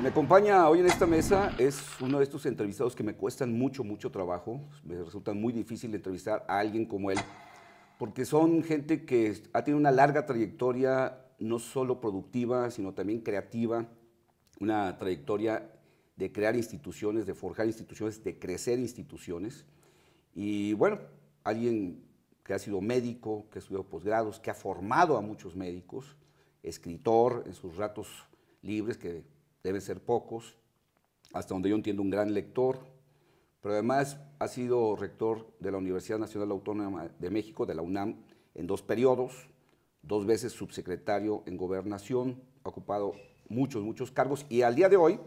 Me acompaña hoy en esta mesa, es uno de estos entrevistados que me cuestan mucho trabajo. Me resulta muy difícil entrevistar a alguien como él, porque son gente que ha tenido una larga trayectoria, no solo productiva, sino también creativa, una trayectoria de crear instituciones, de forjar instituciones, de crecer instituciones. Y bueno, alguien que ha sido médico, que ha estudiado posgrados, que ha formado a muchos médicos, escritor en sus ratos libres, que deben ser pocos, hasta donde yo entiendo un gran lector, pero además ha sido rector de la Universidad Nacional Autónoma de México, de la UNAM, en 2 periodos, 2 veces subsecretario en Gobernación, ha ocupado muchos cargos y al día de hoy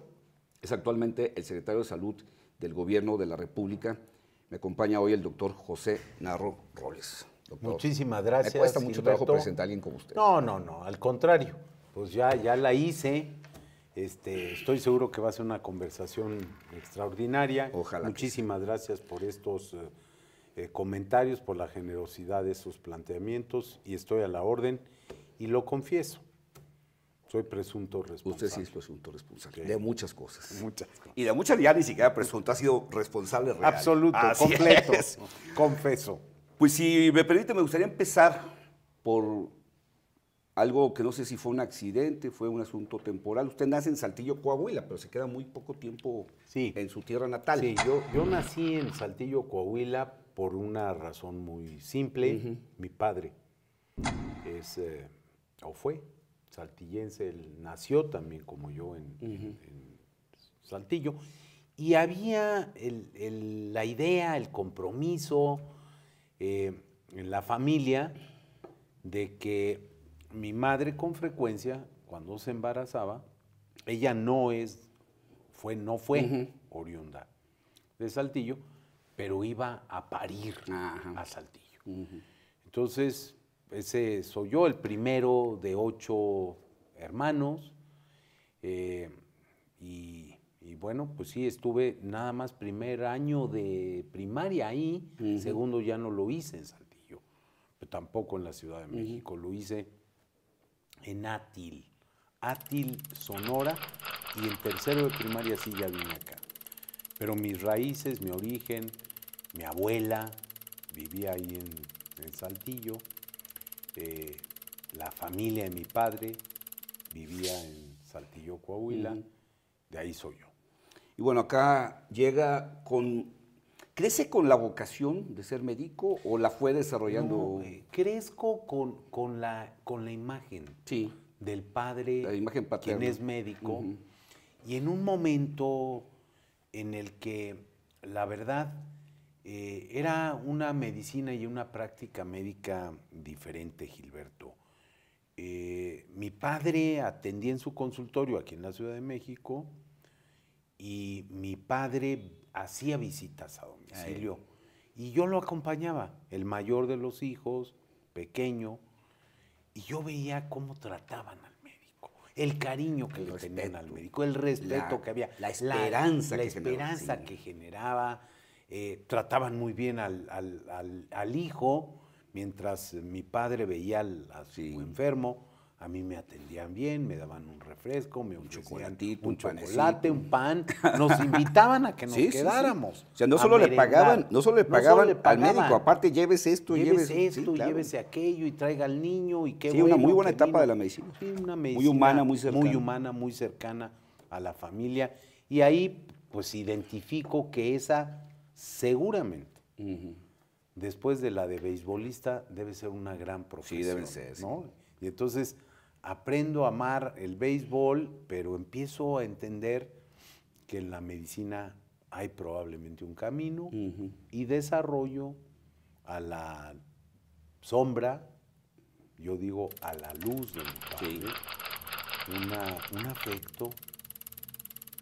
es actualmente el secretario de Salud del Gobierno de la República. Me acompaña hoy el doctor José Narro Robles. Doctor, muchísimas gracias. Me cuesta mucho trabajo Gilberto. presentar a alguien como usted. No, al contrario. Pues ya la hice. Estoy seguro que va a ser una conversación extraordinaria. Ojalá. Muchísimas gracias por estos comentarios, por la generosidad de sus planteamientos y estoy a la orden y lo confieso. Soy presunto responsable. Usted sí es presunto responsable. Sí. De muchas cosas. Muchas cosas. Y de muchas ya ni siquiera presunto, ha sido responsable real. Absoluto, Así completo. es. Confeso. Pues si me permite, me gustaría empezar por algo que no sé si fue un accidente, fue un asunto temporal. Usted nace en Saltillo, Coahuila, pero se queda muy poco tiempo en su tierra natal. Sí, yo nací en Saltillo, Coahuila, por una razón muy simple. Mi padre es, o fue, saltillense, él nació también como yo en Saltillo. Y había la idea, el compromiso en la familia de que mi madre con frecuencia, cuando se embarazaba, ella no fue oriunda de Saltillo, pero iba a parir a Saltillo. Entonces, ese soy yo, el primero de 8 hermanos, y bueno, pues sí, estuve nada más primer año de primaria ahí, segundo ya no lo hice en Saltillo, pero tampoco en la Ciudad de México, lo hice en Átil, Sonora, y en tercero de primaria sí ya vine acá. Pero mis raíces, mi origen, mi abuela vivía ahí en Saltillo, la familia de mi padre vivía en Saltillo, Coahuila, de ahí soy yo. Y bueno, acá llega ¿crece con la vocación de ser médico o la fue desarrollando? No, crezco con la imagen del padre, la imagen paterna, quien es médico, y en un momento en el que la verdad era una medicina y una práctica médica diferente, Gilberto. Mi padre atendía en su consultorio aquí en la Ciudad de México y mi padre hacía visitas a domicilio y yo lo acompañaba, el mayor de los hijos, pequeño, y yo veía cómo trataban al médico, el cariño que le tenían al médico, el respeto que había, la esperanza que generaba, trataban muy bien al hijo, mientras mi padre veía a su enfermo. A mí me atendían bien, me daban un refresco, un chocolatito, un pan. Nos invitaban a que nos quedáramos. O sea, no solo le pagaban al médico, aparte llévese esto, llévese aquello y traiga al niño y qué bueno. Una muy buena etapa de la medicina. Sí, una medicina muy humana, muy cercana. Muy humana, muy cercana a la familia. Y ahí, pues, identifico que esa, seguramente, después de la de beisbolista, debe ser una gran profesión. Sí, deben ser, ¿no? Y entonces aprendo a amar el béisbol, pero empiezo a entender que en la medicina hay probablemente un camino y desarrollo a la sombra, yo digo a la luz de mi padre, un afecto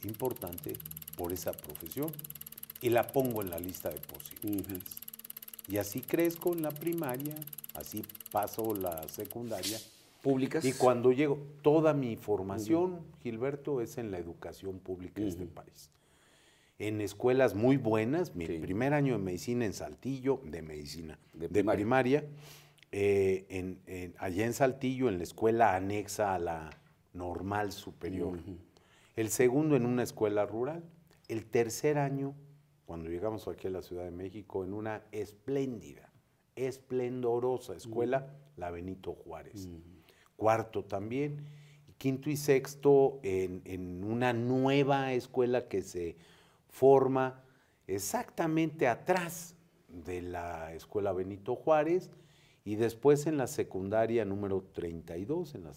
importante por esa profesión y la pongo en la lista de posibilidades. Y así crezco en la primaria, así paso la secundaria. ¿Públicas? Y cuando llego, toda mi formación, Gilberto, es en la educación pública de este país. En escuelas muy buenas, mi primer año de medicina en Saltillo, de primaria, allá en Saltillo, en la escuela anexa a la normal superior. El segundo en una escuela rural. El tercer año, cuando llegamos aquí a la Ciudad de México, en una espléndida, esplendorosa escuela, la Benito Juárez. Cuarto también. Quinto y sexto en una nueva escuela que se forma exactamente atrás de la escuela Benito Juárez, y después en la secundaria número 32, en una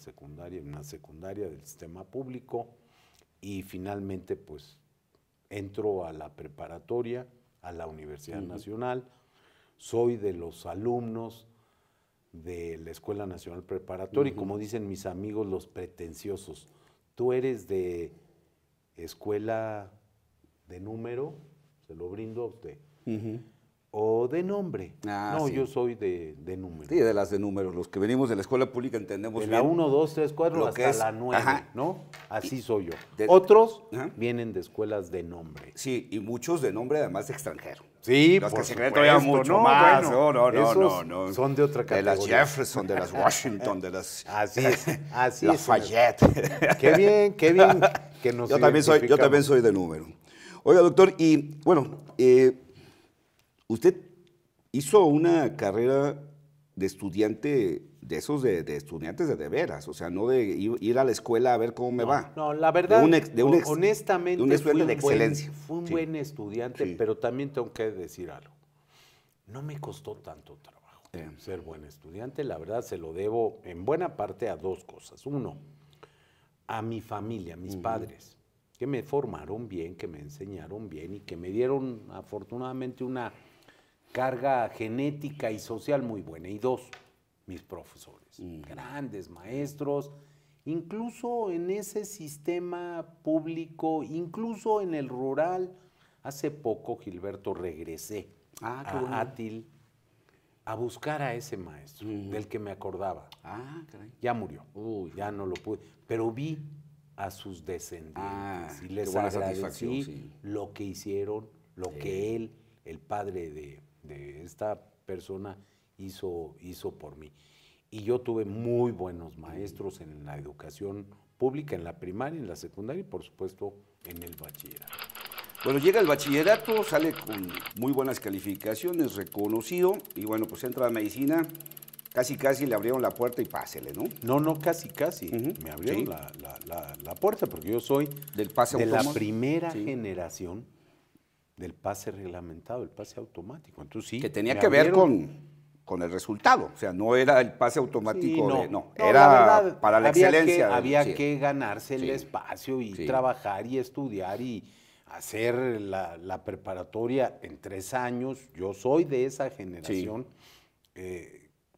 secundaria del sistema público, y finalmente pues entro a la preparatoria, a la Universidad Nacional. Soy de los alumnos de la Escuela Nacional Preparatoria, y como dicen mis amigos los pretenciosos, tú eres de escuela de número, se lo brindo a usted, o de nombre. No, sí. yo soy de número. Sí, de las de números. Los que venimos de la escuela pública entendemos De bien. la 1, 2, 3, 4 lo hasta que es, la 9, ajá. ¿no? Así soy yo. De- Otros Ajá. vienen de escuelas de nombre. Sí, y muchos de nombre además extranjero. Sí, Los por que se creen supuesto, todavía mucho más. bueno, no, esos no. son de otra De las categoría. Jefferson, de las Washington, de las Así es, así es. Lafayette. Qué bien que nos Yo también identificamos. soy de número. Oiga, doctor, y bueno, usted hizo una carrera de estudiante de esos de estudiantes de veras, o sea, no de ir a la escuela a ver cómo me va. No, la verdad, honestamente, de un estudiante de excelencia. Fui un Sí. buen estudiante, Sí. pero también tengo que decir algo. No me costó tanto trabajo ser buen estudiante. La verdad, se lo debo en buena parte a dos cosas. Uno, a mi familia, a mis padres, que me formaron bien, que me enseñaron bien y que me dieron afortunadamente una carga genética y social muy buena. Y dos, mis profesores, grandes maestros, incluso en ese sistema público, incluso en el rural. Hace poco, Gilberto, regresé Qué a bueno. Átil a buscar a ese maestro del que me acordaba. Caray. Ya murió, ya no lo pude, pero vi a sus descendientes y qué les buena agradecí satisfacción, sí. lo que hicieron, lo que él, el padre de esta persona, hizo por mí. Y yo tuve muy buenos maestros en la educación pública, en la primaria, en la secundaria y por supuesto en el bachillerato. Bueno, llega el bachillerato, sale con muy buenas calificaciones, reconocido, y bueno, pues entra a medicina, casi le abrieron la puerta y pásele, ¿no? No, casi. Me abrieron Sí. la puerta porque yo soy Del pase de la automático. primera Sí. generación del pase reglamentado, el pase automático. Entonces sí. Que tenía me que ver abrieron. con el resultado, o sea, no era el pase automático, Sí, no, la era verdad, para la excelencia. Había sí. que ganarse el Sí. espacio y Sí. trabajar y estudiar y hacer la preparatoria en 3 años. Yo soy de esa generación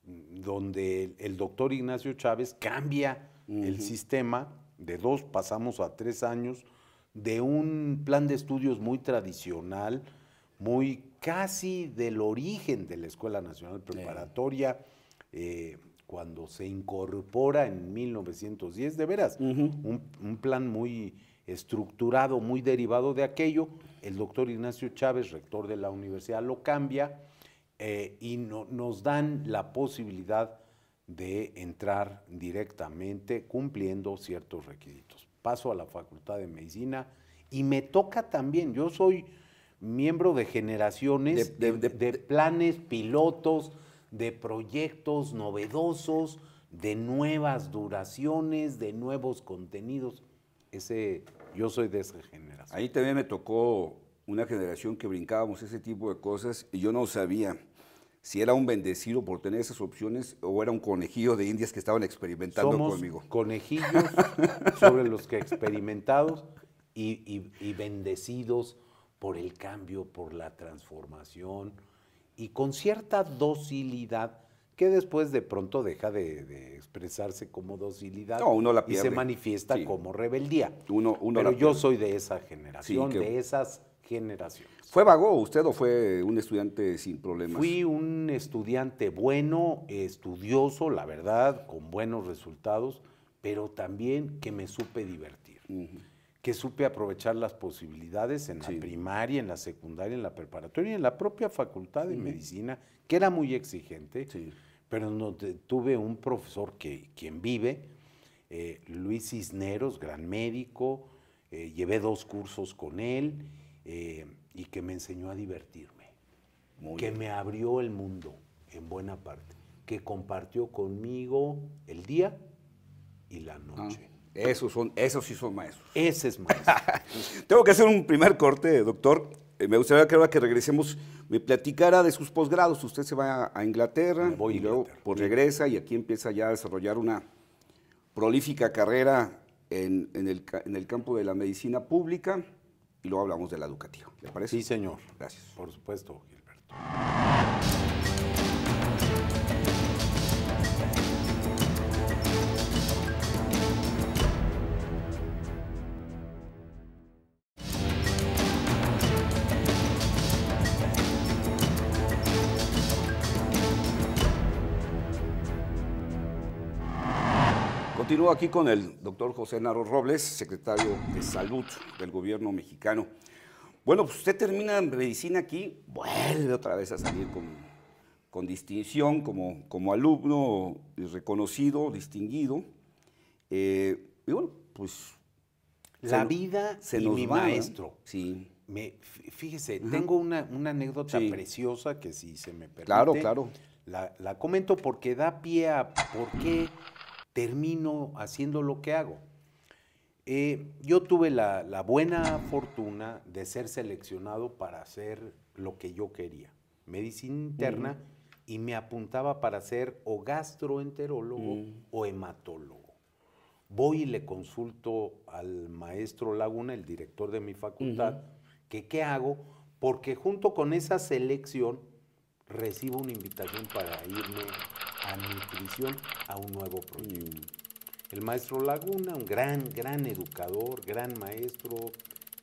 donde el doctor Ignacio Chávez cambia el sistema, de 2 pasamos a 3 años, de un plan de estudios muy tradicional, muy casi del origen de la Escuela Nacional Preparatoria, cuando se incorpora en 1910, de veras, un plan muy estructurado, muy derivado de aquello. El doctor Ignacio Chávez, rector de la universidad, lo cambia y nos dan la posibilidad de entrar directamente cumpliendo ciertos requisitos. Paso a la Facultad de Medicina y me toca también, yo soy miembro de generaciones de planes pilotos, de proyectos novedosos, de nuevas duraciones, de nuevos contenidos. Yo soy de esa generación. Ahí también me tocó una generación que brincábamos ese tipo de cosas y yo no sabía si era un bendecido por tener esas opciones o era un conejillo de indias que estaban experimentando Somos conmigo. Conejillos sobre los que experimentados y bendecidos por el cambio, por la transformación y con cierta docilidad que después de pronto deja de expresarse como docilidad uno la y pierde. se manifiesta Sí. como rebeldía. Uno Pero la yo pierde. soy de esa generación, Sí, de esas generaciones. ¿Fue vago usted o fue un estudiante sin problemas? Fui un estudiante bueno, estudioso, la verdad, con buenos resultados, pero también que me supe divertir, que supe aprovechar las posibilidades en la primaria, en la secundaria, en la preparatoria y en la propia facultad de medicina, que era muy exigente, pero donde tuve un profesor quien vive, Luis Cisneros, gran médico, llevé 2 cursos con él y que me enseñó a divertirme, que me abrió el mundo en buena parte, que compartió conmigo el día y la noche. Esos sí son maestros. Ese es maestro. Tengo que hacer un primer corte, doctor. Me gustaría que ahora que regresemos me platicara de sus posgrados. Usted se va a Inglaterra Me voy a y luego Inglaterra. pues, regresa y aquí empieza ya a desarrollar una prolífica carrera en el campo de la medicina pública y luego hablamos de la educativa. ¿Le parece? Sí, señor. Gracias. Por supuesto, Gilberto. Continúo aquí con el doctor José Narro Robles, secretario de Salud del gobierno mexicano. Bueno, pues usted termina medicina aquí, vuelve otra vez a salir con distinción como alumno reconocido, distinguido. Y bueno, pues... La vida y mi maestro. Sí. Fíjese, tengo una anécdota preciosa que si se me permite. Claro. La comento porque da pie a por qué termino haciendo lo que hago. Yo tuve la buena fortuna de ser seleccionado para hacer lo que yo quería, medicina interna, y me apuntaba para ser o gastroenterólogo o hematólogo. Voy y le consulto al maestro Laguna, el director de mi facultad, que qué hago, porque junto con esa selección recibo una invitación para irme a nutrición a un nuevo proyecto. El maestro Laguna, un gran educador, gran maestro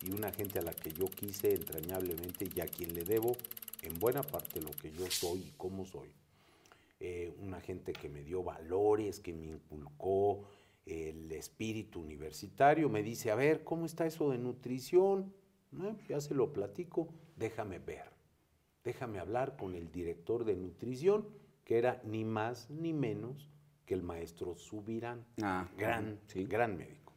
y una gente a la que yo quise entrañablemente y a quien le debo en buena parte lo que yo soy y cómo soy. Una gente que me dio valores, que me inculcó el espíritu universitario, me dice, a ver, ¿cómo está eso de nutrición? Ya se lo platico, déjame ver, déjame hablar con el director de nutrición, que era ni más ni menos que el maestro Subirán, gran médico.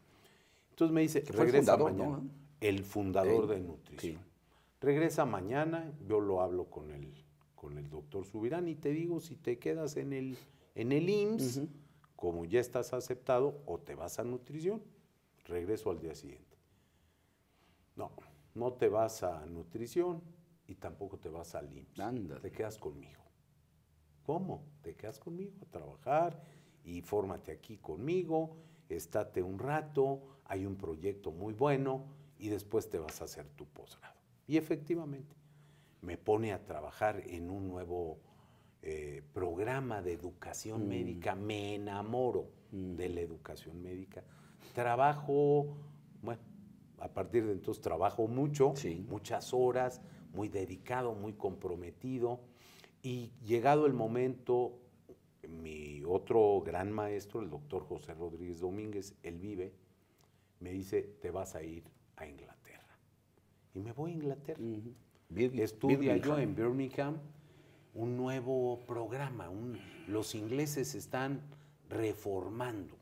Entonces me dice, regresa mañana, ¿no? El fundador de nutrición. Sí. Regresa mañana, yo lo hablo con el doctor Subirán y te digo si te quedas en el IMSS, como ya estás aceptado, o te vas a nutrición. Regreso al día siguiente. No te vas a nutrición y tampoco te vas al IMSS. Ándale. Te quedas conmigo. ¿Cómo? Te quedas conmigo a trabajar y fórmate aquí conmigo, estate un rato, hay un proyecto muy bueno y después te vas a hacer tu posgrado. Y efectivamente, me pone a trabajar en un nuevo programa de educación médica. Me enamoro de la educación médica. Trabajo, bueno, a partir de entonces trabajo mucho, muchas horas, muy dedicado, muy comprometido. Y llegado el momento, mi otro gran maestro, el doctor José Rodríguez Domínguez, él vive, me dice, te vas a ir a Inglaterra. Y me voy a Inglaterra. Estudia yo en Birmingham un nuevo programa. Los ingleses están reformando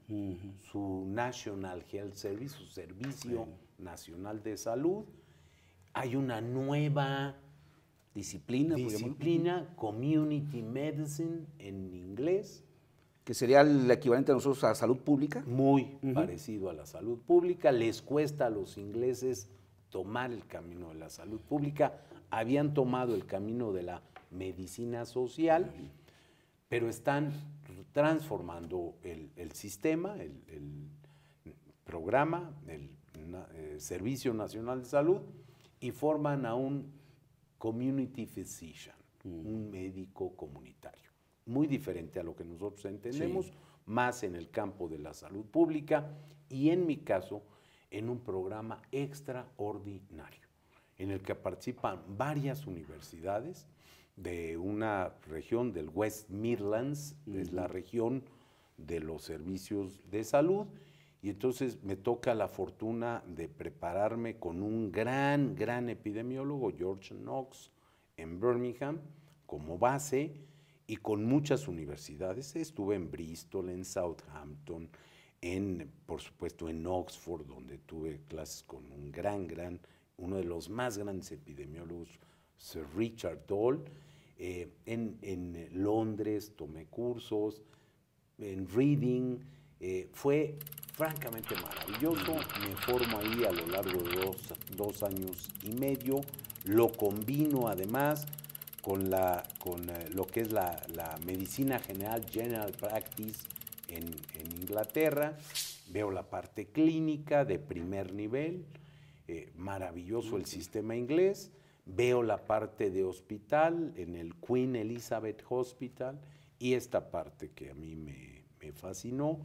su National Health Service, su Servicio Nacional de Salud. Hay una nueva disciplina, Community Medicine en inglés. Que sería el equivalente a nosotros a salud pública. Muy parecido a la salud pública. Les cuesta a los ingleses tomar el camino de la salud pública. Habían tomado el camino de la medicina social, pero están transformando el sistema, el programa, el Servicio Nacional de Salud, y forman a un community physician, un médico comunitario. Muy diferente a lo que nosotros entendemos, más en el campo de la salud pública y en mi caso, en un programa extraordinario, en el que participan varias universidades de una región del West Midlands, es la región de los servicios de salud, y entonces me toca la fortuna de prepararme con un gran epidemiólogo, George Knox, en Birmingham, como base, y con muchas universidades. Estuve en Bristol, en Southampton, por supuesto, en Oxford, donde tuve clases con un uno de los más grandes epidemiólogos, Sir Richard Doll. En Londres tomé cursos, en Reading. Fue francamente maravilloso. Me formo ahí a lo largo de dos años y medio. Lo combino además con lo que es la medicina general, General Practice, en Inglaterra. Veo la parte clínica de primer nivel, maravilloso el sistema inglés. Veo la parte de hospital en el Queen Elizabeth Hospital, y esta parte que a mí me fascinó,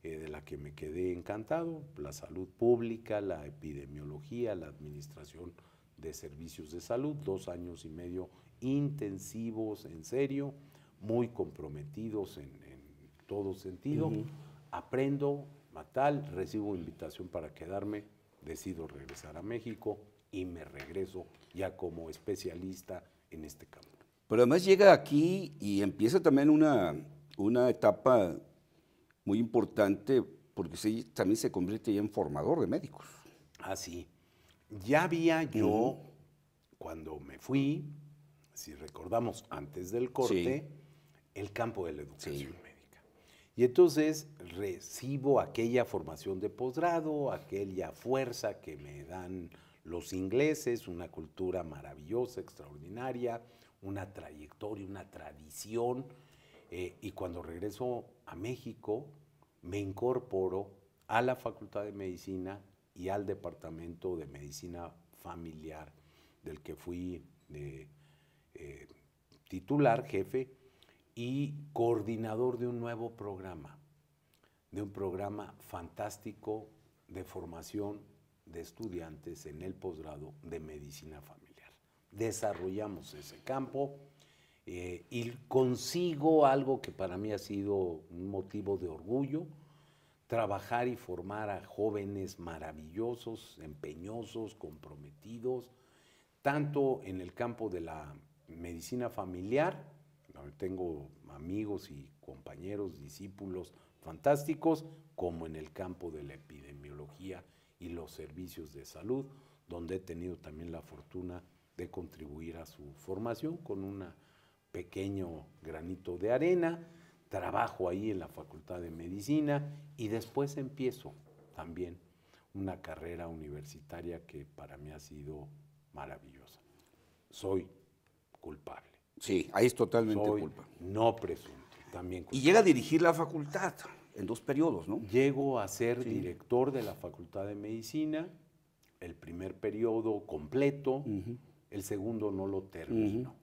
de la que me quedé encantado, la salud pública, la epidemiología, la administración de servicios de salud. 2 años y medio intensivos, en serio, muy comprometidos en todo sentido. Aprendo tal, recibo invitación para quedarme, decido regresar a México y me regreso ya como especialista en este campo. Pero además llega aquí y empieza también una etapa muy importante, porque también se convierte ya en formador de médicos. Ah, sí. Ya había yo, cuando me fui, si recordamos antes del corte, el campo de la educación médica. Y entonces recibo aquella formación de posgrado, aquella fuerza que me dan los ingleses, una cultura maravillosa, extraordinaria, una trayectoria, una tradición. Y cuando regreso a México, me incorporo a la Facultad de Medicina y al Departamento de Medicina Familiar, del que fui titular, jefe, y coordinador de un nuevo programa, de un programa fantástico de formación de estudiantes en el posgrado de medicina familiar. Desarrollamos ese campo y consigo algo que para mí ha sido un motivo de orgullo: trabajar y formar a jóvenes maravillosos, empeñosos, comprometidos, tanto en el campo de la medicina familiar, donde tengo amigos y compañeros, discípulos fantásticos, como en el campo de la epidemiología y los servicios de salud, donde he tenido también la fortuna de contribuir a su formación con un pequeño granito de arena. Trabajo ahí en la Facultad de Medicina y después empiezo también una carrera universitaria que para mí ha sido maravillosa. Soy culpable. Sí, ahí es totalmente Soy culpa. no presunto, también culpable. Y llega a dirigir la facultad en 2 periodos, ¿no? Llego a ser director de la Facultad de Medicina, el primer periodo completo, el segundo no lo termino.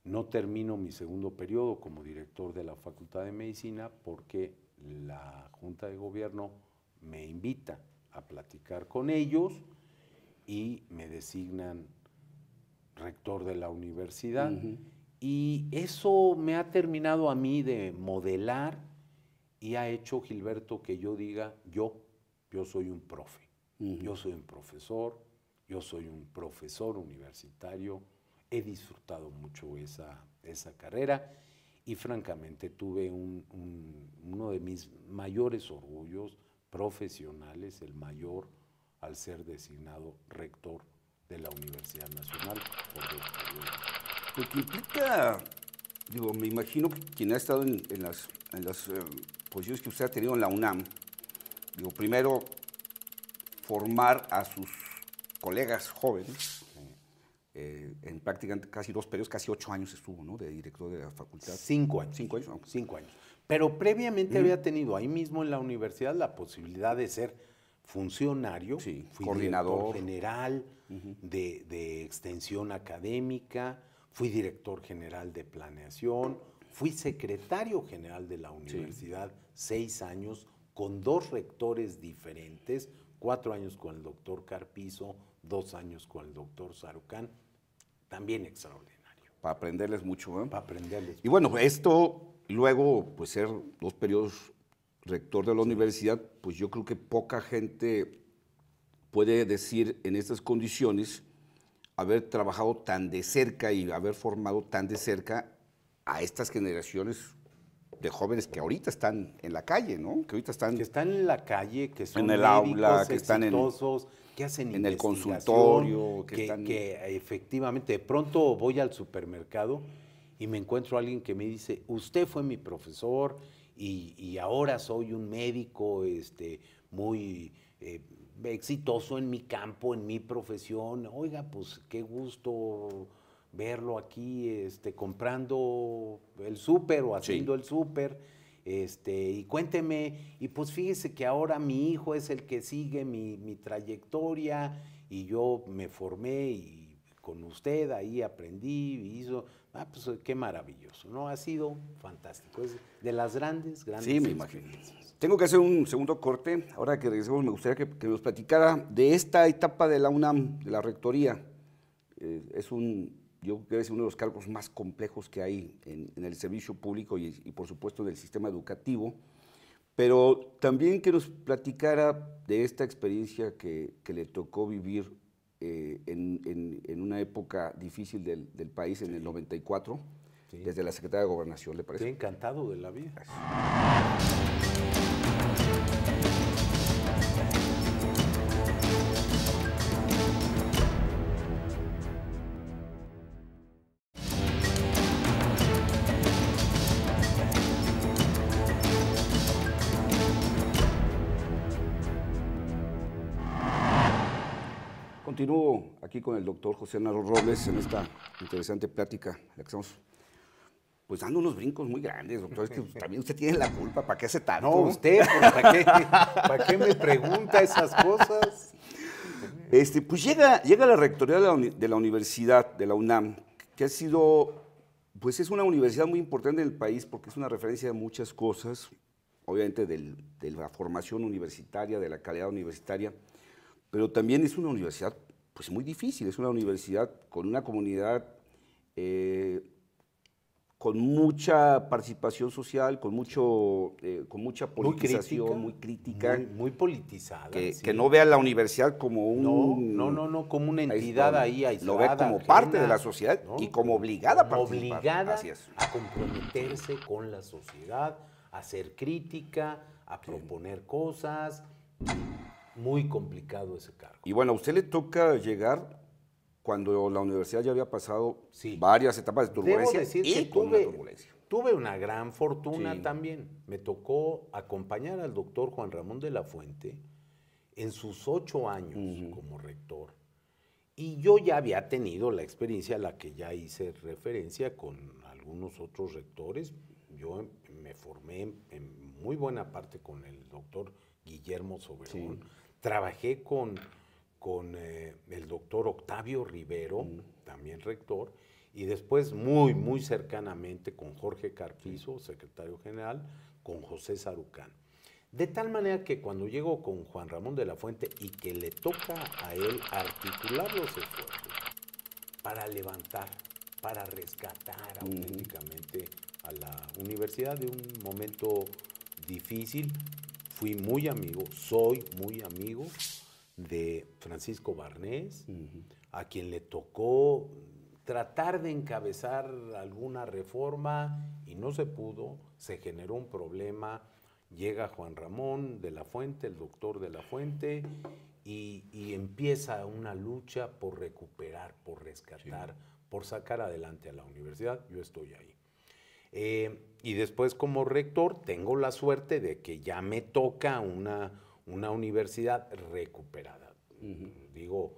No termino mi segundo periodo como director de la Facultad de Medicina porque la Junta de Gobierno me invita a platicar con ellos y me designan rector de la universidad. Y eso me ha terminado a mí de modelar y ha hecho, Gilberto, que yo diga, yo soy un profe, yo soy un profesor, yo soy un profesor universitario. He disfrutado mucho esa carrera y francamente tuve uno de mis mayores orgullos profesionales, el mayor, al ser designado rector de la Universidad Nacional por 2 periodos. Lo que implica, digo, me imagino que quien ha estado en las posiciones que usted ha tenido en la UNAM, digo, primero formar a sus colegas jóvenes, en prácticamente casi 2 periodos, casi 8 años estuvo, ¿no?, de director de la facultad. 5 años. 5 años. 5 años. Pero previamente había tenido ahí mismo en la universidad la posibilidad de ser funcionario, sí, fui coordinador director general de extensión académica, fui director general de planeación, fui secretario general de la universidad 6 años con 2 rectores diferentes, 4 años con el doctor Carpizo, 2 años con el doctor Sarucán, también extraordinario. Para aprenderles mucho, ¿eh? Para aprenderles. Y bueno, esto, luego, pues ser 2 periodos rector de la universidad, pues yo creo que poca gente puede decir en estas condiciones haber trabajado tan de cerca y haber formado tan de cerca a estas generaciones de jóvenes que ahorita están en la calle, ¿no? Que ahorita están Que están en la calle, que son en el médicos aula, que están exitosos, que hacen en el investigación, consultorio, que están... que efectivamente, de pronto voy al supermercado y me encuentro a alguien que me dice, usted fue mi profesor y ahora soy un médico muy exitoso en mi campo, en mi profesión. Oiga, pues qué gusto verlo aquí comprando el súper o haciendo Sí. el súper. Y cuénteme, y pues fíjese que ahora mi hijo es el que sigue mi trayectoria y yo me formé y con usted ahí aprendí y hizo, pues qué maravilloso, ¿no? Ha sido fantástico, es de las grandes Sí, me imagino. experiencias. Tengo que hacer un segundo corte. Ahora que regresemos, me gustaría que nos platicara de esta etapa de la UNAM, de la rectoría. Yo creo que es uno de los cargos más complejos que hay en el servicio público y, por supuesto, del sistema educativo. Pero también que nos platicara de esta experiencia que le tocó vivir en una época difícil del país, en el 94, Sí. desde la Secretaría de Gobernación, ¿le Estoy parece? encantado de la vida. Continúo aquí con el doctor José Narro Robles en esta interesante plática, en la que estamos pues dando unos brincos muy grandes, doctor. Es que también usted tiene la culpa, ¿para qué hace tanto? No, usted, pues, ¿para qué me pregunta esas cosas? Pues llega la rectoría de la universidad, de la UNAM, que ha sido, pues es una universidad muy importante en el país porque es una referencia de muchas cosas, obviamente de la formación universitaria, de la calidad universitaria, pero también es una universidad pues muy difícil, es una universidad con una comunidad con mucha participación social, con mucha politización, muy crítica, muy politizada. que Sí. no vea la universidad como No, como una entidad ahí aislada. lo ve como ajena, parte de la sociedad ¿no? y como obligada a Como participar. obligada Así es. a comprometerse con la sociedad, a hacer crítica, a proponer cosas. Muy complicado ese cargo. Y bueno, a usted le toca llegar cuando la universidad ya había pasado Sí. varias etapas de Debo turbulencia decir y que con una turbulencia. tuve una gran fortuna Sí. también. Me tocó acompañar al doctor Juan Ramón de la Fuente en sus 8 años como rector. Y yo ya había tenido la experiencia a la que ya hice referencia con algunos otros rectores. Yo me formé en muy buena parte con el doctor Guillermo Soberón. Sí. Trabajé con el doctor Octavio Rivero, también rector, y después muy cercanamente con Jorge Carpizo, secretario general, con José Sarucán. De tal manera que cuando llego con Juan Ramón de la Fuente y que le toca a él articular los esfuerzos para levantar, para rescatar auténticamente a la universidad de un momento difícil, fui muy amigo, soy muy amigo de Francisco Barnés, a quien le tocó tratar de encabezar alguna reforma y no se pudo, se generó un problema, llega Juan Ramón de la Fuente, el doctor de la Fuente, y empieza una lucha por recuperar, por rescatar, por sacar adelante a la universidad. Yo estoy ahí. Y después como rector tengo la suerte de que ya me toca una universidad recuperada. Digo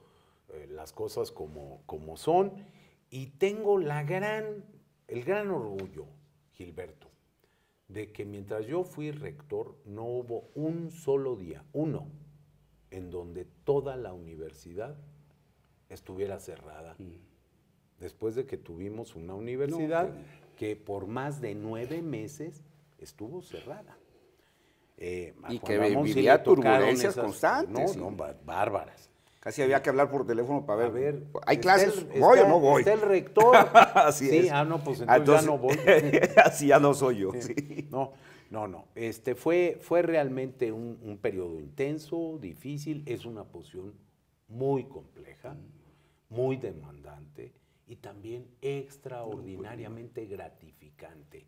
las cosas como son y tengo el gran orgullo, Gilberto, de que mientras yo fui rector no hubo un solo día, en donde toda la universidad estuviera cerrada. Después de que tuvimos una universidad que por más de 9 meses estuvo cerrada. Y que vivía turbulencias constantes. No, bárbaras. Casi había que hablar por teléfono para ver. ¿Hay está clases? ¿Voy o no voy? Está el rector. Así sí, es. no, pues entonces ya no voy. Así ya no soy yo. Sí. No. Fue realmente un periodo intenso, difícil. Es una posición muy compleja, muy demandante y también extraordinariamente gratificante.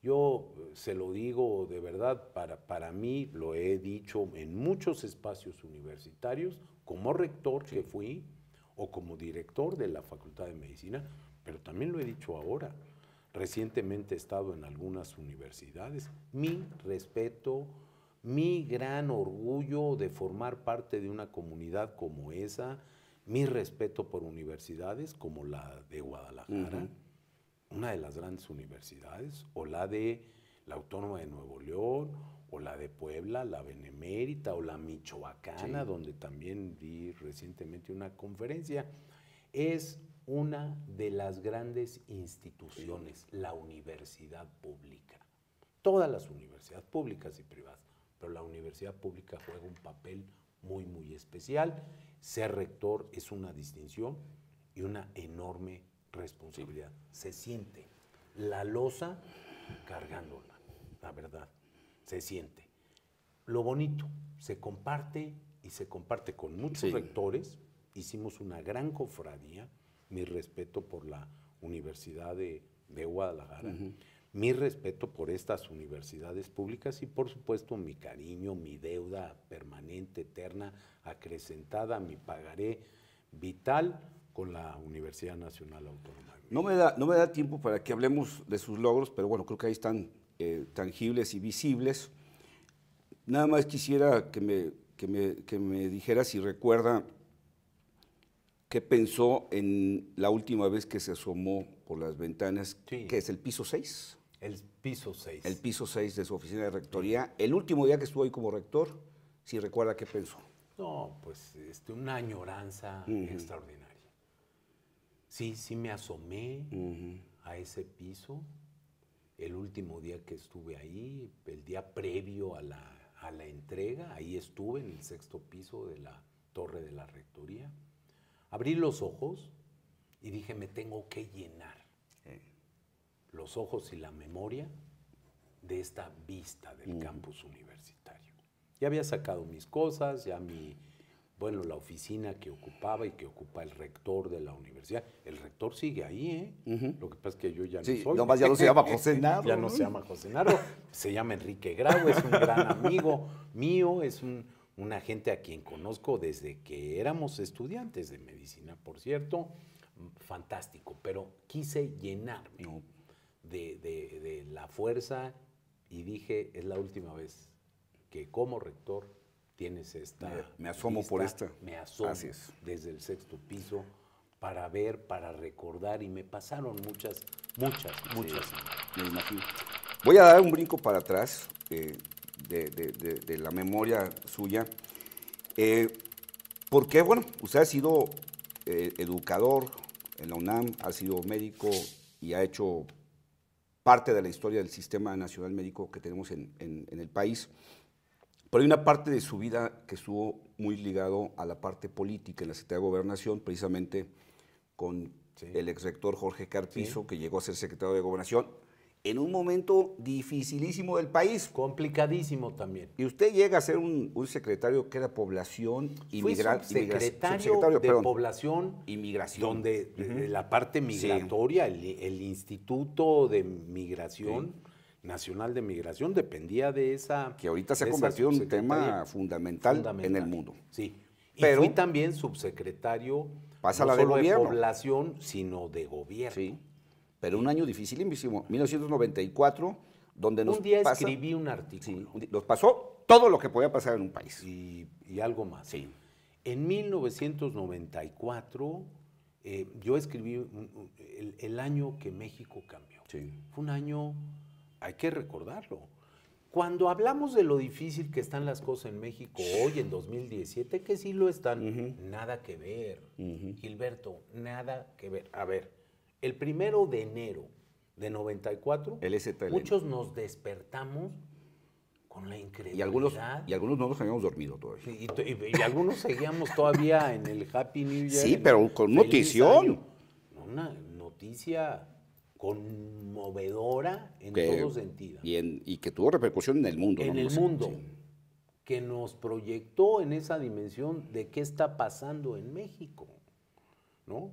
Yo se lo digo de verdad, para mí, lo he dicho en muchos espacios universitarios, como rector que fui, o como director de la Facultad de Medicina, pero también lo he dicho ahora. Recientemente he estado en algunas universidades. Mi respeto, mi gran orgullo de formar parte de una comunidad como esa, mi respeto por universidades como la de Guadalajara, una de las grandes universidades, o la de la Autónoma de Nuevo León, o la de Puebla, la Benemérita, o la Michoacana, donde también di recientemente una conferencia. Es una de las grandes instituciones, la universidad pública. Todas las universidades públicas y privadas, pero la universidad pública juega un papel muy, muy especial. Ser rector es una distinción y una enorme responsabilidad. Se siente la losa cargándola, la verdad, se siente. Lo bonito, se comparte y se comparte con muchos rectores. Hicimos una gran cofradía, mi respeto por la Universidad de Guadalajara, mi respeto por estas universidades públicas y por supuesto mi cariño, mi deuda permanente, eterna, acrecentada, mi pagaré vital con la Universidad Nacional Autónoma. No me da tiempo para que hablemos de sus logros, pero bueno, creo que ahí están tangibles y visibles. Nada más quisiera que me dijera si recuerda qué pensó en la última vez que se asomó por las ventanas, que es el piso 6. El piso 6. El piso 6 de su oficina de rectoría. El último día que estuvo ahí como rector, si recuerda qué pensó. No, pues una añoranza extraordinaria. Sí, sí me asomé a ese piso el último día que estuve ahí, el día previo a la entrega, ahí estuve en el 6º piso de la torre de la rectoría. Abrí los ojos y dije, me tengo que llenar los ojos y la memoria de esta vista del campus universitario. Ya había sacado mis cosas, ya la oficina que ocupaba y que ocupa el rector de la universidad. El rector sigue ahí, Lo que pasa es que yo ya no soy. Nomás ya no se llama José Narro. Ya no se llama José Narro, se llama Enrique Grau, es un gran amigo mío, es una gente a quien conozco desde que éramos estudiantes de medicina, por cierto, fantástico, pero quise llenarme de la fuerza y dije, es la última vez que como rector tienes esta me asomo vista, por esta. me asomo desde el 6º piso para ver, para recordar, y me pasaron muchas. Me imagino. Voy a dar un brinco para atrás de la memoria suya, porque, bueno, usted ha sido educador en la UNAM, ha sido médico y ha hecho parte de la historia del Sistema Nacional Médico que tenemos en el país. Pero hay una parte de su vida que estuvo muy ligado a la parte política en la Secretaría de Gobernación, precisamente con el exrector Jorge Carpizo, que llegó a ser secretario de Gobernación en un momento dificilísimo del país. Complicadísimo también. Y usted llega a ser un secretario que era población y subsecretario de población y migración. Donde la parte migratoria, el Instituto de Migración, Nacional de Migración, dependía de esa. Que ahorita se ha convertido en un tema fundamental en el mundo. Sí. Pero fui también subsecretario no solo de población, sino de gobierno. Sí. Pero un año dificilísimo, 1994, donde un día escribí un artículo. Sí, nos pasó todo lo que podía pasar en un país. Y algo más. Sí. En 1994, yo escribí el año que México cambió. Sí. Fue un año, hay que recordarlo. Cuando hablamos de lo difícil que están las cosas en México hoy, en 2017, que sí lo están, nada que ver, Gilberto, nada que ver. A ver, el 1 de enero de 94, muchos nos despertamos con la incredulidad. Y algunos no nos habíamos dormido todavía. Y algunos seguíamos todavía en el Happy New Year. Sí, pero con notición. Una noticia conmovedora en todo sentido. Y que tuvo repercusión en el mundo. En el mundo. Que nos proyectó en esa dimensión de qué está pasando en México, ¿no?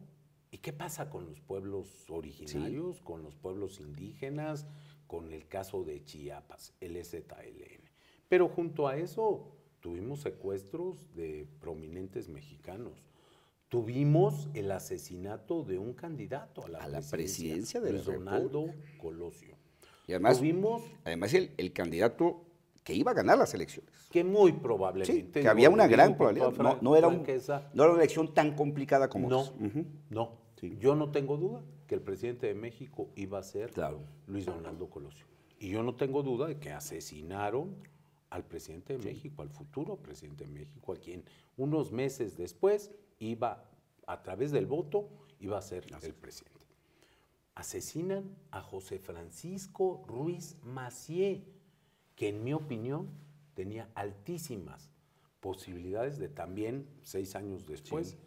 ¿Y qué pasa con los pueblos originarios, con los pueblos indígenas, con el caso de Chiapas, el EZLN. Pero junto a eso tuvimos secuestros de prominentes mexicanos. Tuvimos el asesinato de un candidato a la presidencia de la Luis Donaldo Colosio. Y además, el candidato que iba a ganar las elecciones. Que muy probablemente. Sí, que había una gran probabilidad. No era una elección tan complicada como esa. No. Sí. Yo no tengo duda que el presidente de México iba a ser Luis Donaldo Colosio. Y yo no tengo duda de que asesinaron al presidente de México, al futuro presidente de México, a quien unos meses después iba, a través del voto, iba a ser el presidente. Asesinan a José Francisco Ruiz Massieu, que en mi opinión tenía altísimas posibilidades de también, 6 años después,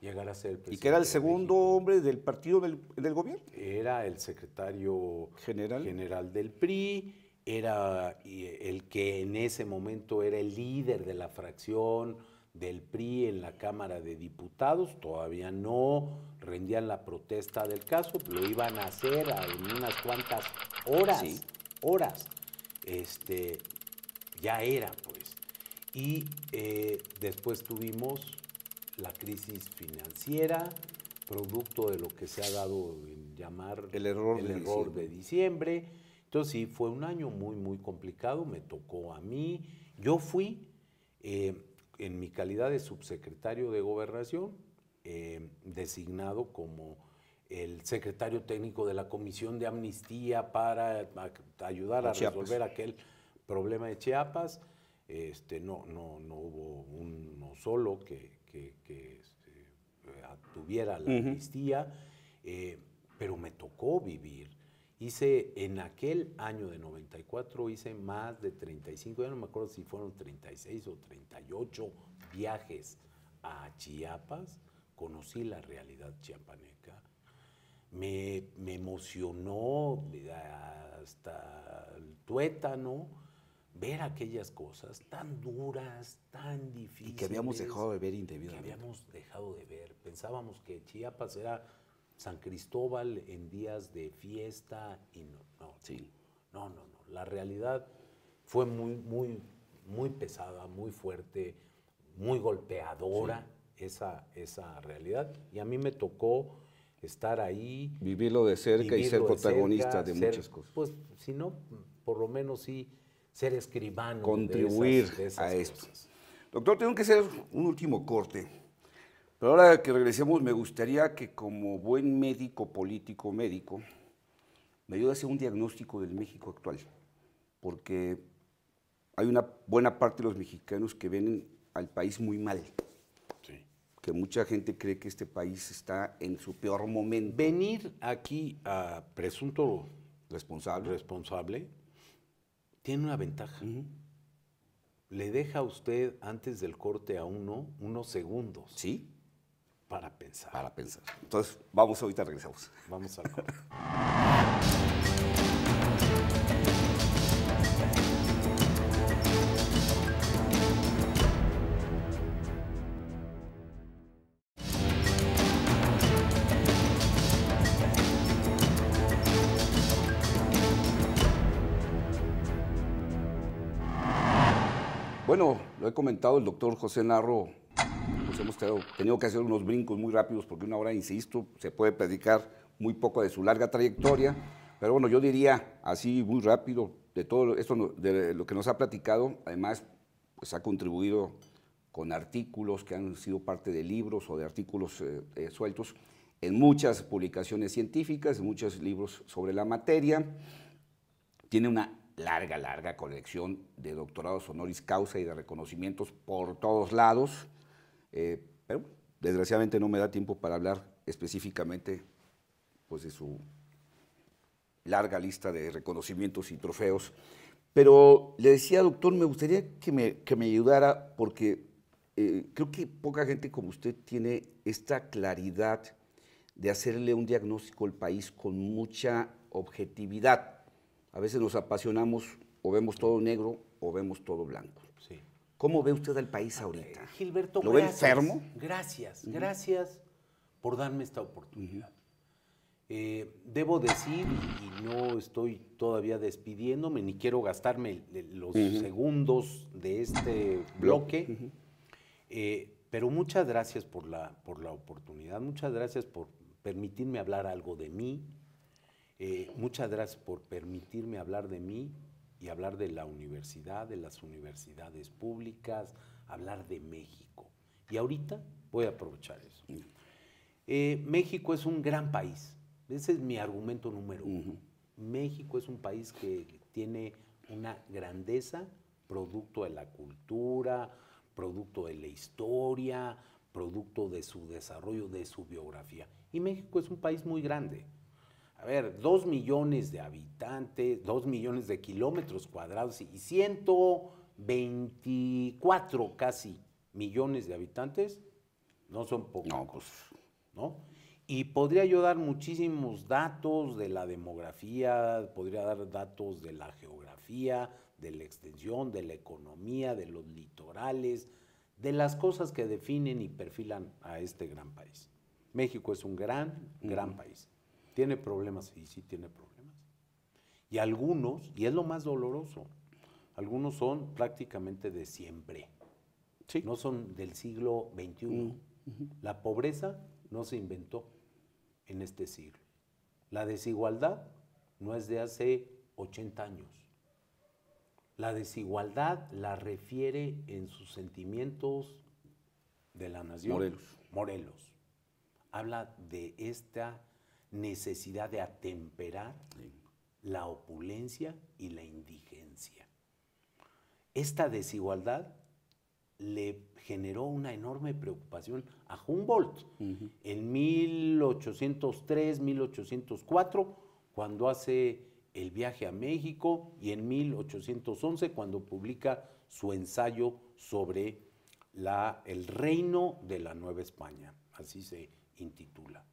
llegar a ser el presidente. Y que era el segundo hombre del partido del gobierno. Era el secretario general del PRI, era el que en ese momento era el líder de la fracción del PRI en la Cámara de Diputados. Todavía no rendían la protesta del caso, lo iban a hacer en unas cuantas horas. Ya era, pues. Y después tuvimos la crisis financiera, producto de lo que se ha dado en llamar el error de diciembre. Entonces sí, fue un año muy, muy complicado, me tocó a mí. Yo fui, en mi calidad de subsecretario de Gobernación, designado como el secretario técnico de la Comisión de Amnistía para ayudar a resolver aquel problema de Chiapas. No hubo uno solo que tuviera la amnistía, pero me tocó vivir. En aquel año de 94, hice más de 35, ya no me acuerdo si fueron 36 o 38 viajes a Chiapas. Conocí la realidad chiapaneca. Me emocionó hasta el tuétano ver aquellas cosas tan duras, tan difíciles. Y que habíamos dejado de ver indebidamente. Pensábamos que Chiapas era San Cristóbal en días de fiesta y no. La realidad fue muy pesada, muy fuerte, muy golpeadora, esa realidad. Y a mí me tocó estar ahí. Vivirlo de cerca y ser protagonista de muchas cosas. Pues, si no, por lo menos sí, ser escribano. Contribuir de esas a esto. Cosas. Doctor, tengo que hacer un último corte. Pero ahora que regresemos, me gustaría que como buen médico, político, médico, me ayude a hacer un diagnóstico del México actual. Porque hay una buena parte de los mexicanos que ven al país muy mal. Sí. Que mucha gente cree que este país está en su peor momento. Venir aquí a presunto responsable tiene una ventaja. Le deja a usted antes del corte a unos segundos. Sí. Para pensar. Entonces, ahorita regresamos. Vamos al corte. Bueno, lo he comentado, el doctor José Narro, pues hemos tenido que hacer unos brincos muy rápidos porque una hora, insisto, se puede predicar muy poco de su larga trayectoria, pero bueno, yo diría así muy rápido de todo esto, de lo que nos ha platicado, además pues ha contribuido con artículos que han sido parte de libros o de artículos sueltos en muchas publicaciones científicas, en muchos libros sobre la materia, tiene una larga colección de doctorados honoris causa y de reconocimientos por todos lados, pero desgraciadamente no me da tiempo para hablar específicamente pues, de su larga lista de reconocimientos y trofeos. Pero le decía, doctor, me gustaría que me ayudara porque creo que poca gente como usted tiene esta claridad de hacerle un diagnóstico al país con mucha objetividad. A veces nos apasionamos o vemos todo negro o vemos todo blanco. Sí. ¿Cómo ve usted al país ahorita? Gilberto, ¿Lo ve enfermo? Gracias por darme esta oportunidad. Debo decir, y no estoy todavía despidiéndome, ni quiero gastarme los segundos de este bloque. Pero muchas gracias por la oportunidad, muchas gracias por permitirme hablar algo de mí, muchas gracias por permitirme hablar de mí y hablar de la universidad, de las universidades públicas, hablar de México. Y ahorita voy a aprovechar eso. México es un gran país, ese es mi argumento número uno. México es un país que tiene una grandeza, producto de la cultura, producto de la historia, producto de su desarrollo, de su biografía. Y México es un país muy grande. A ver, 2 millones de habitantes, 2 millones de kilómetros cuadrados y 124 casi millones de habitantes, no son pocos. No, pues, ¿no? Y podría yo dar muchísimos datos de la demografía, podría dar datos de la geografía, de la extensión, de la economía, de los litorales, de las cosas que definen y perfilan a este gran país. México es un gran país. ¿Tiene problemas? Sí, tiene problemas. Y algunos, y es lo más doloroso, algunos son prácticamente de siempre. Sí. No son del siglo XXI. La pobreza no se inventó en este siglo. La desigualdad no es de hace 80 años. La desigualdad la refiere en sus sentimientos de la nación. Morelos. Habla de esta necesidad de atemperar la opulencia y la indigencia. Esta desigualdad le generó una enorme preocupación a Humboldt en 1803, 1804, cuando hace el viaje a México, y en 1811, cuando publica su ensayo sobre el reino de la Nueva España, así se intitula.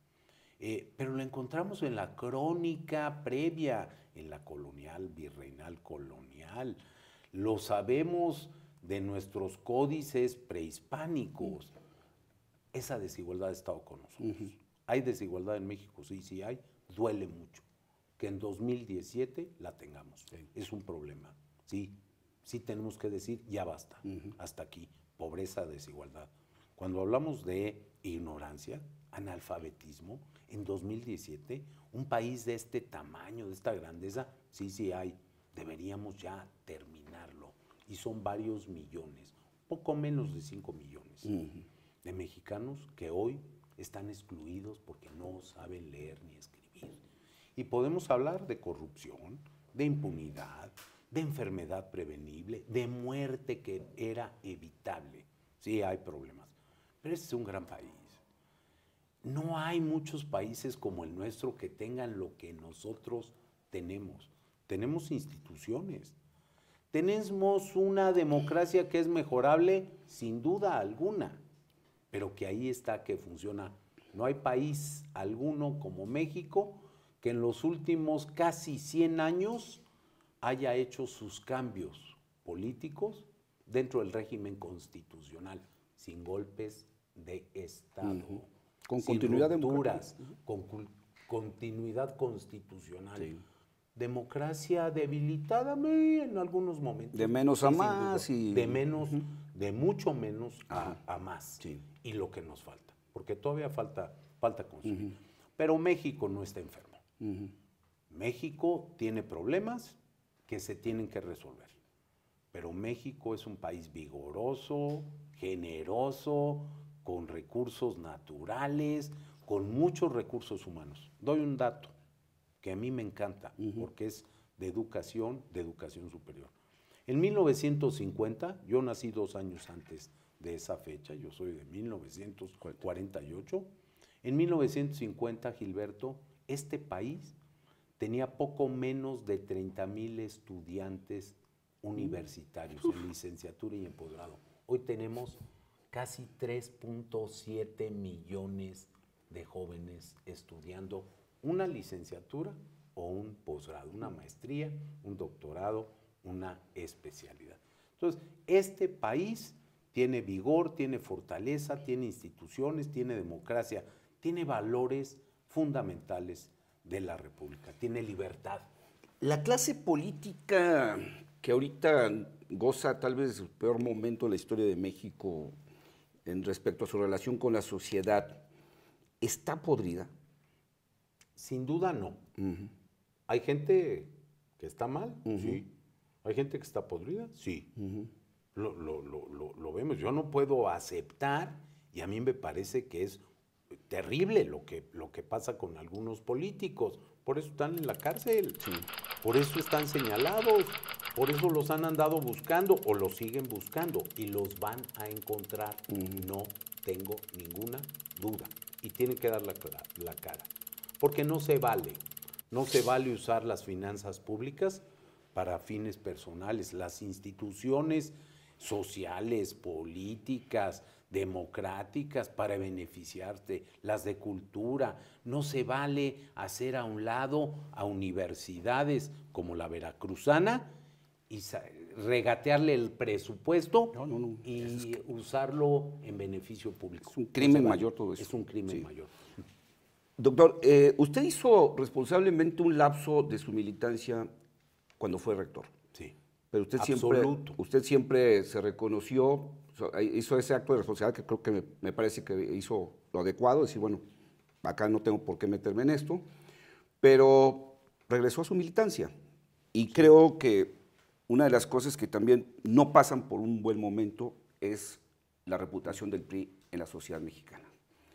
Pero lo encontramos en la crónica previa, en la colonial, virreinal colonial. Lo sabemos de nuestros códices prehispánicos. Esa desigualdad ha estado con nosotros. ¿Hay desigualdad en México? Sí hay. Duele mucho que en 2017 la tengamos. Es un problema. Sí tenemos que decir, ya basta, hasta aquí. Pobreza, desigualdad. Cuando hablamos de ignorancia, analfabetismo, en 2017, un país de este tamaño, de esta grandeza, sí hay. Deberíamos ya terminarlo. Y son varios millones, poco menos de 5 millones de mexicanos que hoy están excluidos porque no saben leer ni escribir. Y podemos hablar de corrupción, de impunidad, de enfermedad prevenible, de muerte que era evitable. Sí hay problemas, pero este es un gran país. No hay muchos países como el nuestro que tengan lo que nosotros tenemos. Tenemos instituciones. Tenemos una democracia que es mejorable, sin duda alguna, pero que ahí está, que funciona. No hay país alguno como México que en los últimos casi 100 años haya hecho sus cambios políticos dentro del régimen constitucional, sin golpes de Estado, con sin continuidad rupturas, con continuidad constitucional. Sí. Democracia debilitada en algunos momentos. De menos a más. De menos, de mucho menos a más. Sí. Y lo que nos falta, porque todavía falta construir. Pero México no está enfermo. México tiene problemas que se tienen que resolver. Pero México es un país vigoroso, generoso, con recursos naturales, con muchos recursos humanos. Doy un dato que a mí me encanta, porque es de educación superior. En 1950, yo nací 2 años antes de esa fecha, yo soy de 1948. En 1950, Gilberto, este país tenía poco menos de 30,000 estudiantes universitarios en licenciatura y en posgrado. Hoy tenemos casi 3.7 millones de jóvenes estudiando una licenciatura o un posgrado, una maestría, un doctorado, una especialidad. Entonces, este país tiene vigor, tiene fortaleza, tiene instituciones, tiene democracia, tiene valores fundamentales de la República, tiene libertad. La clase política que ahorita goza tal vez el peor momento en la historia de México en respecto a su relación con la sociedad, ¿está podrida? Sin duda no. ¿Hay gente que está mal? Sí. ¿Hay gente que está podrida? Sí. Lo vemos. Yo no puedo aceptar, y a mí me parece que es terrible lo que pasa con algunos políticos. Por eso están en la cárcel, por eso están señalados, por eso los han andado buscando o los siguen buscando y los van a encontrar. No tengo ninguna duda. Y tienen que dar la cara. Porque no se vale usar las finanzas públicas para fines personales. Las instituciones sociales, políticas, democráticas para beneficiarte, las de cultura. No se vale hacer a un lado a universidades como la veracruzana y regatearle el presupuesto y usarlo en beneficio público. Es un crimen mayor todo eso. Es un crimen mayor. Doctor, usted hizo responsablemente un lapso de su militancia cuando fue rector. Sí. Pero usted siempre se reconoció, hizo ese acto de responsabilidad que creo que me parece que hizo lo adecuado, decir, bueno, acá no tengo por qué meterme en esto, pero regresó a su militancia. Y creo que una de las cosas que también no pasan por un buen momento es la reputación del PRI en la sociedad mexicana.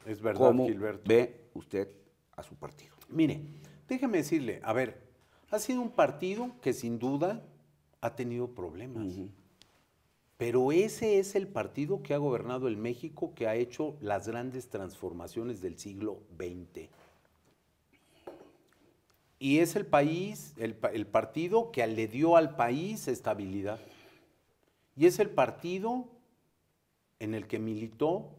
Es verdad, ¿Cómo Gilberto? ve usted a su partido? Mire, déjeme decirle, a ver, ha sido un partido que sin duda ha tenido problemas. Pero ese es el partido que ha gobernado el México, que ha hecho las grandes transformaciones del siglo XX. Y es el país, el partido que le dio al país estabilidad. Y es el partido en el que militó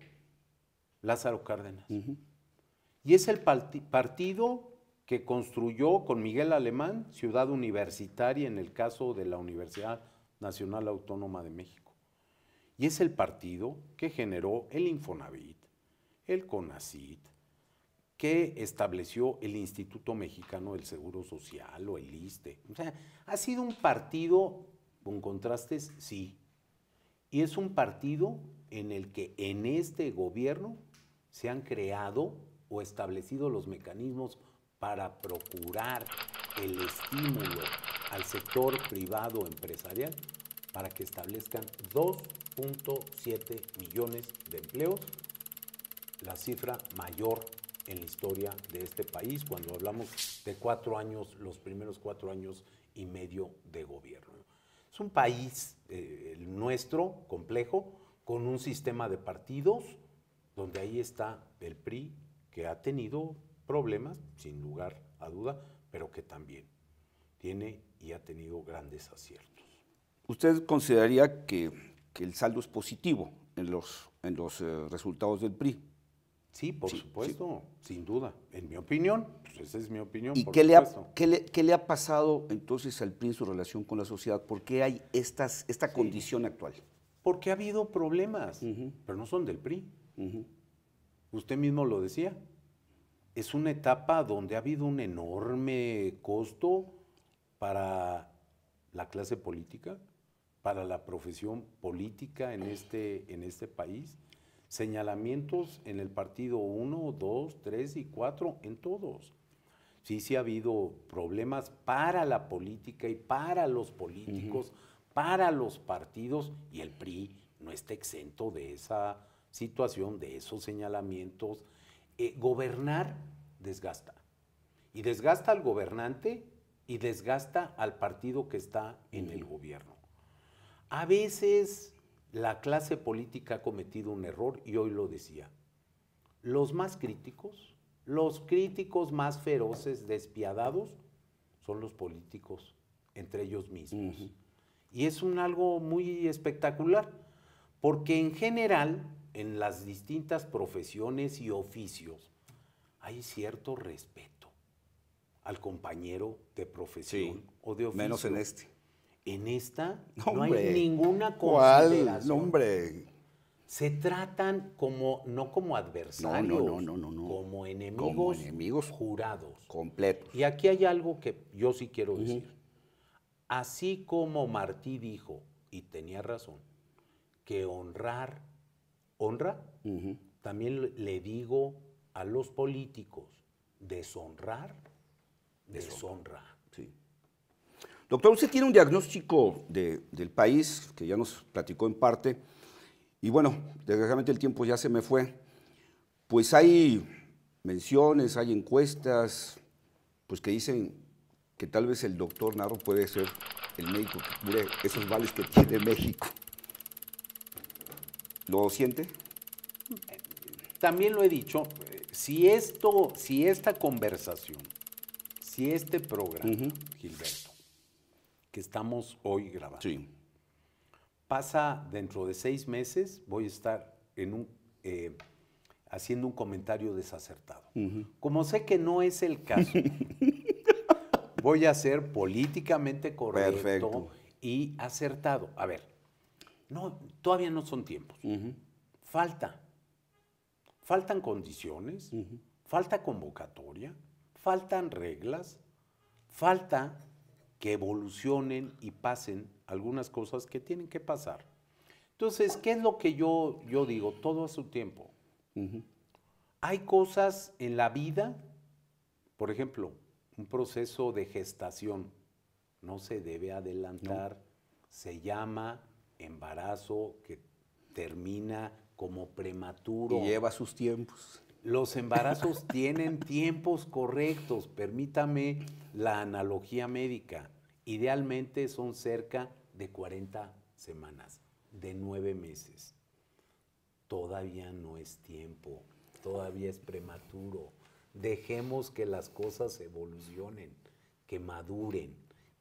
Lázaro Cárdenas. Y es el partido que construyó con Miguel Alemán Ciudad Universitaria en el caso de la Universidad Nacional Autónoma de México. Y es el partido que generó el Infonavit, el CONACYT, que estableció el Instituto Mexicano del Seguro Social o el ISSSTE. O sea, ha sido un partido con contrastes, sí. Y es un partido en el que en este gobierno se han creado o establecido los mecanismos para procurar el estímulo al sector privado empresarial para que establezcan 2.7 millones de empleos, la cifra mayor en la historia de este país cuando hablamos de 4 años, los primeros 4 años y medio de gobierno. Es un país, el nuestro, complejo, con un sistema de partidos donde ahí está el PRI, que ha tenido problemas, sin lugar a duda, pero que también tiene y ha tenido grandes aciertos. ¿Usted consideraría que el saldo es positivo en los resultados del PRI? Sí, por supuesto, sin duda. En mi opinión, pues esa es mi opinión. ¿Y por qué supuesto. le ha pasado entonces al PRI en su relación con la sociedad? ¿Por qué hay esta condición actual? Porque ha habido problemas, pero no son del PRI. Usted mismo lo decía. Es una etapa donde ha habido un enorme costo para la clase política, para la profesión política en este país. Señalamientos en el partido 1, 2, 3 y 4, en todos. Sí ha habido problemas para la política y para los políticos, para los partidos, y el PRI no está exento de esa situación, de esos señalamientos. Gobernar desgasta. Y desgasta al gobernante y desgasta al partido que está en el gobierno. A veces la clase política ha cometido un error, y hoy lo decía. Los más críticos, los críticos más feroces, despiadados, son los políticos entre ellos mismos. Y es algo muy espectacular, porque en general, en las distintas profesiones y oficios, hay cierto respeto al compañero de profesión o de oficio. Menos en este. En esta no hay ninguna consideración. consideración. No, hombre. se tratan como, no como adversarios, no. como enemigos, Como enemigos jurados. completos. Y aquí hay algo que yo sí quiero decir. Así como Martí dijo, y tenía razón, que honrar, honra, también le digo a los políticos, deshonrar, deshonra. Sí. Doctor, usted tiene un diagnóstico del país que ya nos platicó en parte, y bueno, desgraciadamente el tiempo ya se me fue. Pues hay menciones, hay encuestas, pues que dicen que tal vez el doctor Narro puede ser el médico que cure esos males que tiene México. ¿Lo siente? También lo he dicho, si esta conversación, si este programa, Gilberto, que estamos hoy grabando, Sí. pasa dentro de 6 meses, voy a estar haciendo un comentario desacertado. Como sé que no es el caso, voy a ser políticamente correcto. Perfecto. Y acertado. A ver, no, todavía no son tiempos. Faltan condiciones, falta convocatoria, faltan reglas, falta que evolucionen y pasen algunas cosas que tienen que pasar. Entonces, ¿qué es lo que yo digo? Todo a su tiempo. Hay cosas en la vida, por ejemplo, un proceso de gestación no se debe adelantar, se llama embarazo que termina como prematuro. Y lleva sus tiempos. Los embarazos tienen tiempos correctos, permítame la analogía médica. Idealmente son cerca de 40 semanas, de 9 meses. Todavía no es tiempo, todavía es prematuro. Dejemos que las cosas evolucionen, que maduren,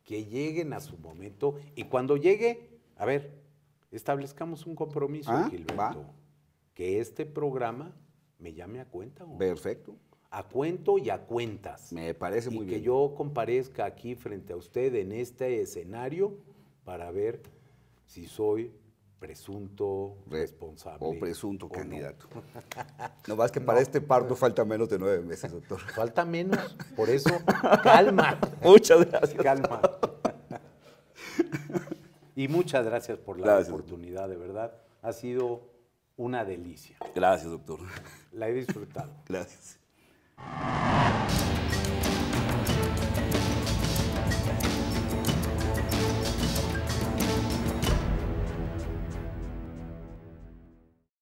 que lleguen a su momento. Y cuando llegue, a ver, establezcamos un compromiso, Gilberto. Va. Que este programa me llame a cuenta. ¿O? Perfecto. A cuento y a cuentas. Me parece muy bien. Y que yo comparezca aquí frente a usted en este escenario para ver si soy presunto responsable. O presunto candidato. No. No más que para este parto falta menos de 9 meses, doctor. Falta menos, por eso, calma. Muchas gracias. Calma. Y muchas gracias por la oportunidad, de verdad. Ha sido una delicia. Gracias, doctor. La he disfrutado. Gracias.